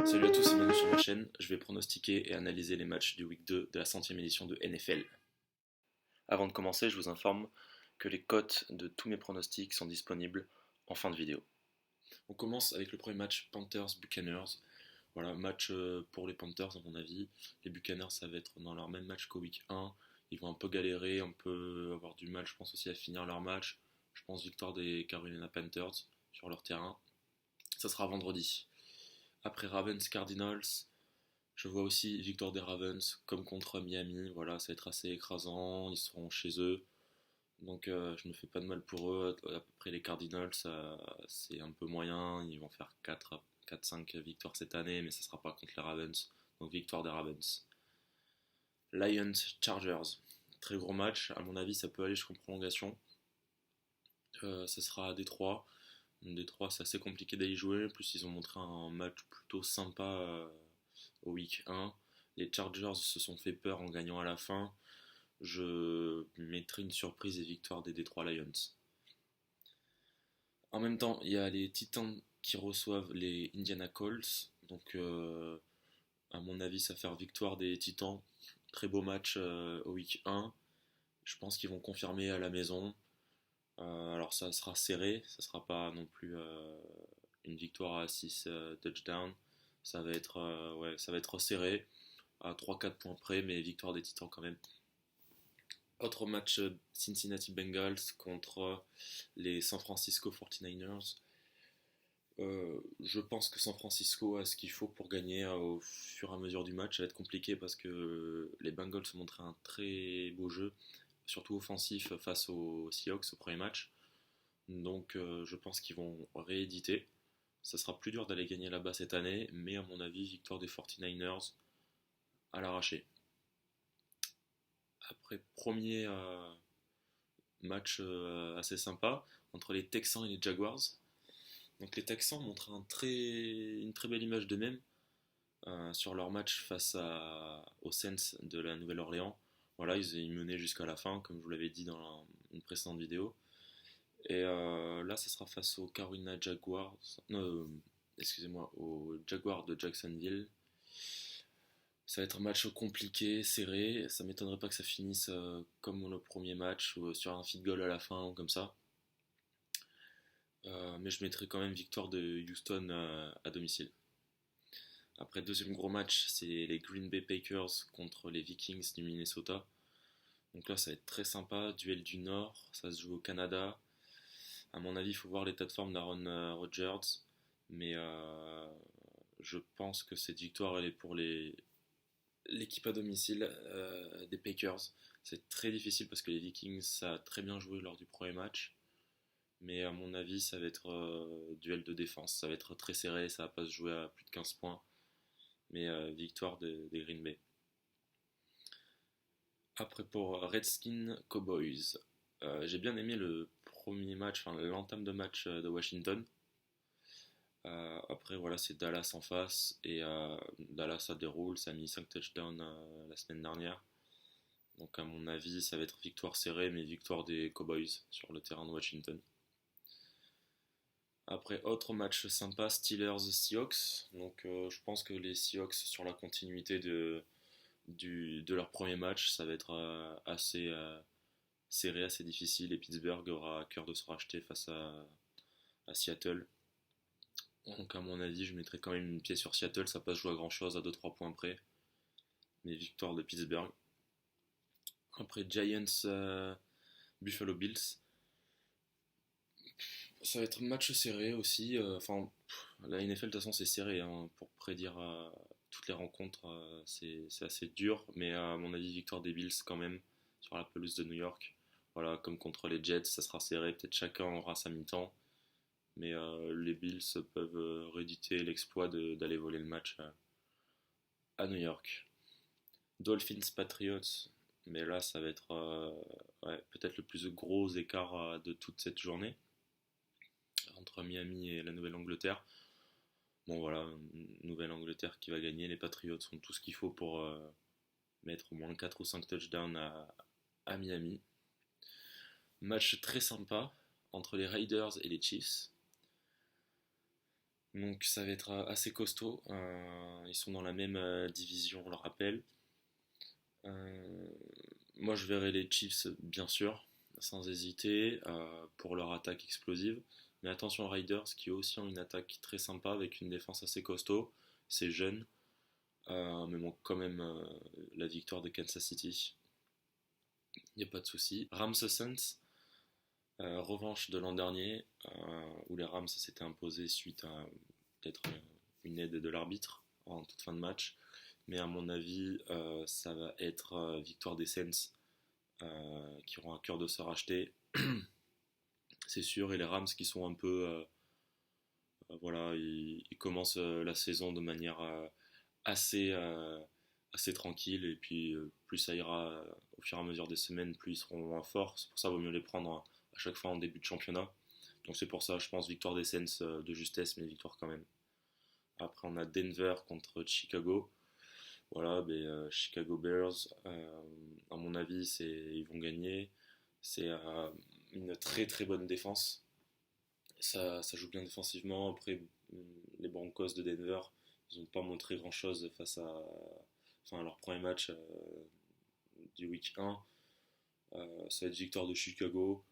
Salut à tous et bienvenue sur ma chaîne. Je vais pronostiquer et analyser les matchs du Week 2 de la 100e édition de NFL. Avant de commencer, je vous informe que les cotes de tous mes pronostics sont disponibles en fin de vidéo. On commence avec le premier match Panthers-Buccaneers. Voilà, match pour les Panthers à mon avis. Les Buccaneers, ça va être dans leur même match qu'au Week 1. Ils vont un peu galérer, un peu avoir du mal, je pense aussi à finir leur match. Je pense victoire des Carolina Panthers sur leur terrain. Ça sera vendredi. Après Ravens Cardinals, je vois aussi victoire des Ravens comme contre Miami. Voilà, ça va être assez écrasant. Ils seront chez eux. Donc je me fais pas de mal pour eux. À peu près les Cardinals, c'est un peu moyen. Ils vont faire 4-5 victoires cette année, mais ça sera pas contre les Ravens. Donc victoire des Ravens. Lions Chargers. Très gros match. À mon avis, ça peut aller jusqu'en prolongation. Ça sera à Détroit. Détroit, c'est assez compliqué d'aller jouer. En plus, ils ont montré un match plutôt sympa au week 1. Les Chargers se sont fait peur en gagnant à la fin. Je mettrai une surprise et victoire des Detroit Lions. En même temps, il y a les Titans qui reçoivent les Indiana Colts. Donc, à mon avis, ça va faire victoire des Titans. Très beau match au week 1. Je pense qu'ils vont confirmer à la maison. Alors, ça sera serré. Ça sera pas non plus une victoire à 6 touchdowns. Ça va être serré à 3-4 points près, mais victoire des Titans quand même. Autre match Cincinnati Bengals contre les San Francisco 49ers. Je pense que San Francisco a ce qu'il faut pour gagner au fur et à mesure du match. Ça va être compliqué parce que les Bengals ont montré un très beau jeu, surtout offensif face aux Seahawks au premier match. Donc je pense qu'ils vont rééditer. Ça sera plus dur d'aller gagner là-bas cette année, mais à mon avis, victoire des 49ers à l'arraché. Après, premier match assez sympa entre les Texans et les Jaguars. Donc les Texans montrent une très belle image d'eux-mêmes sur leur match aux Saints de la Nouvelle-Orléans. Voilà, ils menaient jusqu'à la fin, comme je vous l'avais dit dans une précédente vidéo. Et là, ça sera face aux Carolina Jaguars. Excusez-moi, aux Jaguars de Jacksonville. Ça va être un match compliqué, serré. Ça m'étonnerait pas que ça finisse comme le premier match, ou sur un feed goal à la fin, ou comme ça. Mais je mettrai quand même victoire de Houston à domicile. Après, deuxième gros match, c'est les Green Bay Packers contre les Vikings du Minnesota. Donc là, ça va être très sympa. Duel du Nord, ça se joue au Canada. À mon avis, il faut voir l'état de forme d'Aaron Rodgers. Mais je pense que cette victoire, elle est pour l'équipe à domicile des Packers. C'est très difficile parce que les Vikings, ça a très bien joué lors du premier match. Mais à mon avis, ça va être duel de défense. Ça va être très serré, ça va pas se jouer à plus de 15 points. Mais victoire des Green Bay. Après pour Redskins Cowboys. J'ai bien aimé le premier match, enfin l'entame de match de Washington. Après voilà, c'est Dallas en face. Et Dallas ça déroule, ça a mis 5 touchdowns la semaine dernière. Donc à mon avis, ça va être victoire serrée, mais victoire des Cowboys sur le terrain de Washington. Après, autre match sympa, Steelers-Seahawks. Donc je pense que les Seahawks, sur la continuité de leur premier match, ça va être assez serré, assez difficile. Et Pittsburgh aura à cœur de se racheter face à Seattle. Donc à mon avis, je mettrai quand même une pied sur Seattle. Ça passe jouer à grand chose, à 2-3 points près. Mais victoire de Pittsburgh. Après, Giants Buffalo Bills. Ça va être un match serré aussi. Enfin, la NFL de toute façon c'est serré hein, pour prédire toutes les rencontres. C'est assez dur, mais à mon avis victoire des Bills quand même sur la pelouse de New York. Voilà, comme contre les Jets, ça sera serré. Peut-être chacun aura sa mi-temps, mais les Bills peuvent rééditer l'exploit d'aller voler le match à New York. Dolphins Patriots, mais là ça va être ouais, peut-être le plus gros écart de toute cette journée entre Miami et la Nouvelle-Angleterre. Bon voilà, Nouvelle-Angleterre qui va gagner, les Patriots ont tout ce qu'il faut pour mettre au moins 4 ou 5 touchdowns à Miami. Match très sympa entre les Raiders et les Chiefs. Donc ça va être assez costaud. Ils sont dans la même division, on le rappelle. Euh, Moi je verrai les Chiefs bien sûr, sans hésiter, pour leur attaque explosive. Mais attention Riders qui aussi ont une attaque très sympa avec une défense assez costaud. C'est jeune, mais bon quand même la victoire de Kansas City, il n'y a pas de souci. Rams Suns, revanche de l'an dernier, où les Rams s'étaient imposés suite à peut-être une aide de l'arbitre en toute fin de match. Mais à mon avis, ça va être victoire des Saints qui auront à cœur de se racheter, c'est sûr. Et les Rams qui sont un peu, voilà, ils commencent la saison de manière assez, assez tranquille. Et puis plus ça ira au fur et à mesure des semaines, plus ils seront moins forts. C'est pour ça qu'il vaut mieux les prendre à chaque fois en début de championnat. Donc c'est pour ça, je pense, victoire des Saints de justesse, mais victoire quand même. Après, on a Denver contre Chicago. Voilà, mais, Chicago Bears, à mon avis, ils vont gagner. C'est une très très bonne défense. Ça joue bien défensivement. Après, les Broncos de Denver, ils n'ont pas montré grand-chose face enfin, à leur premier match du week 1. Ça va être victoire de Chicago,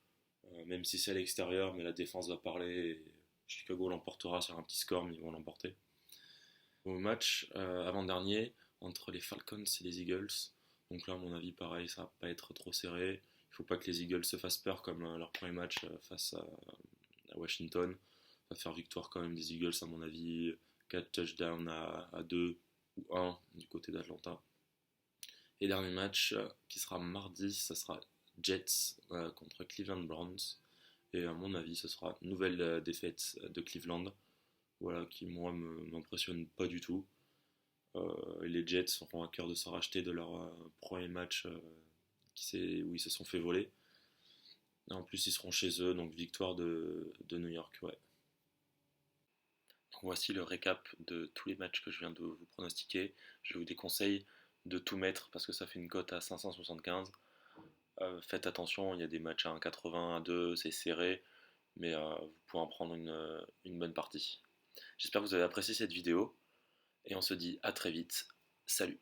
même si c'est à l'extérieur, mais la défense va parler. Et Chicago l'emportera sur un petit score, mais ils vont l'emporter. Au match avant-dernier, entre les Falcons et les Eagles, donc là, à mon avis, pareil, ça va pas être trop serré. Il faut pas que les Eagles se fassent peur comme leur premier match face à Washington. Ça va faire victoire quand même des Eagles, à mon avis. 4 touchdowns à 2 ou 1 du côté d'Atlanta. Et dernier match qui sera mardi, ça sera Jets contre Cleveland Browns. Et à mon avis, ce sera une nouvelle défaite de Cleveland. Voilà, qui moi m'impressionne pas du tout. Les Jets auront à cœur de se racheter de leur premier match où ils se sont fait voler. Et en plus, ils seront chez eux, donc victoire de New York. Ouais. Donc voici le récap de tous les matchs que je viens de vous pronostiquer. Je vous déconseille de tout mettre parce que ça fait une cote à 575. Faites attention, il y a des matchs à 1,80, à 2, c'est serré, mais vous pouvez en prendre une bonne partie. J'espère que vous avez apprécié cette vidéo et on se dit à très vite. Salut!